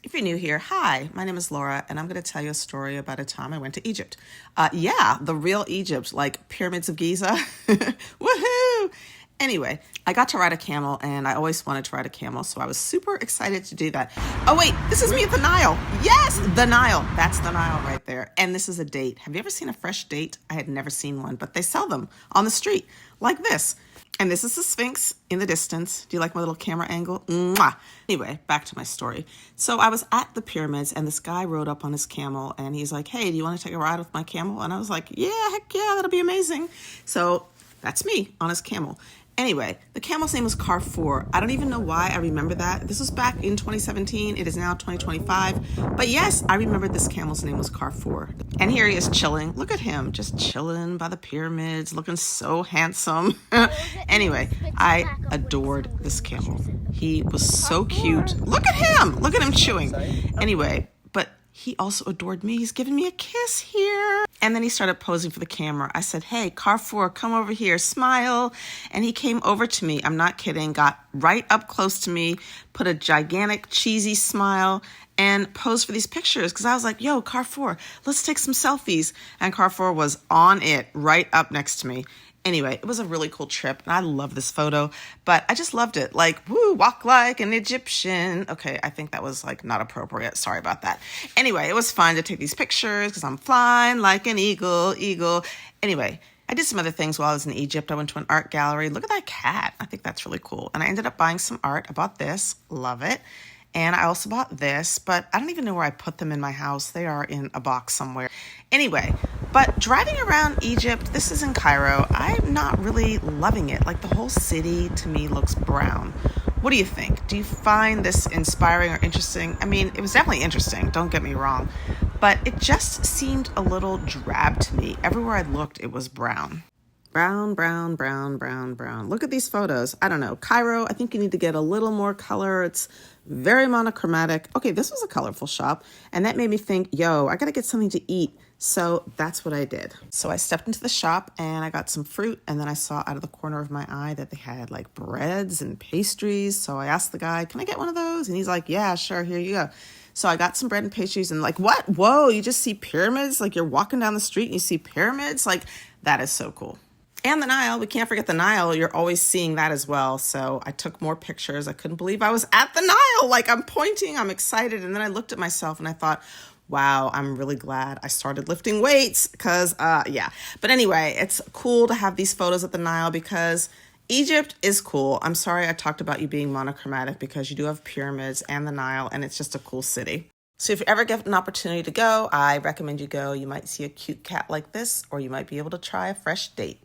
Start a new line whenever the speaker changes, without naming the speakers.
If you're new here, hi, my name is Laura, and I'm going to tell you a story about a time I went to Egypt. Yeah, the real Egypt, like pyramids of Giza. Woohoo! Anyway, I got to ride a camel, and I always wanted to ride a camel, so I was super excited to do that. Oh, wait, this is me at the Nile. Yes, the Nile. That's the Nile right there. And this is a date. Have you ever seen a fresh date? I had never seen one, but they sell them on the street like this. And this is the Sphinx in the distance. Do you like my little camera angle? Mwah! Anyway, back to my story. So I was at the pyramids, and this guy rode up on his camel, and he's like, hey, do you want to take a ride with my camel? And I was like, yeah, heck yeah, that'll be amazing. So that's me on his camel. Anyway, the camel's name was Carrefour. I don't even know why I remember that. This was back in 2017. It is now 2025. But yes, I remember this camel's name was Carrefour. And here he is chilling. Look at him, just chilling by the pyramids, looking so handsome. Anyway, I adored this camel. He was so cute. Look at him. Look at him chewing. Anyway, but he also adored me. He's giving me a kiss here. And then he started posing for the camera. I said, hey, Carrefour, come over here, smile. And he came over to me. I'm not kidding. Got right up close to me, put a gigantic cheesy smile, and posed for these pictures. Because I was like, yo, Carrefour, let's take some selfies. And Carrefour was on it right up next to me. Anyway, it was a really cool trip, and I love this photo, but I just loved it. Like, woo, walk like an Egyptian. Okay, I think that was like not appropriate. Sorry about that. Anyway, it was fun to take these pictures because I'm flying like an eagle. Anyway, I did some other things while I was in Egypt. I went to an art gallery. Look at that cat. I think that's really cool. And I ended up buying some art. I bought this. Love it. And I also bought this, but I don't even know where I put them in my house. They are in a box somewhere. Anyway, but driving around Egypt, this is in Cairo, I'm not really loving it. Like, the whole city to me looks brown. What do you think? Do you find this inspiring or interesting? I mean, it was definitely interesting, don't get me wrong, but it just seemed a little drab to me. Everywhere I looked, it was brown. Brown, brown, brown, brown, brown. Look at these photos. I don't know. Cairo, I think you need to get a little more color. It's very monochromatic. Okay, this was a colorful shop, and that made me think, yo, I gotta get something to eat. So that's what I did. So I stepped into the shop and I got some fruit, and then I saw out of the corner of my eye that they had like breads and pastries. So I asked the guy, can I get one of those? And he's like, yeah, sure, here you go. So I got some bread and pastries, and like, what? Whoa, you just see pyramids? Like, you're walking down the street and you see pyramids? Like, that is so cool. And the Nile, we can't forget the Nile. You're always seeing that as well. So I took more pictures. I couldn't believe I was at the Nile. Like, I'm pointing, I'm excited. And then I looked at myself and I thought, wow, I'm really glad I started lifting weights because, yeah. But anyway, it's cool to have these photos at the Nile because Egypt is cool. I'm sorry I talked about you being monochromatic because you do have pyramids and the Nile, and it's just a cool city. So if you ever get an opportunity to go, I recommend you go. You might see a cute cat like this, or you might be able to try a fresh date.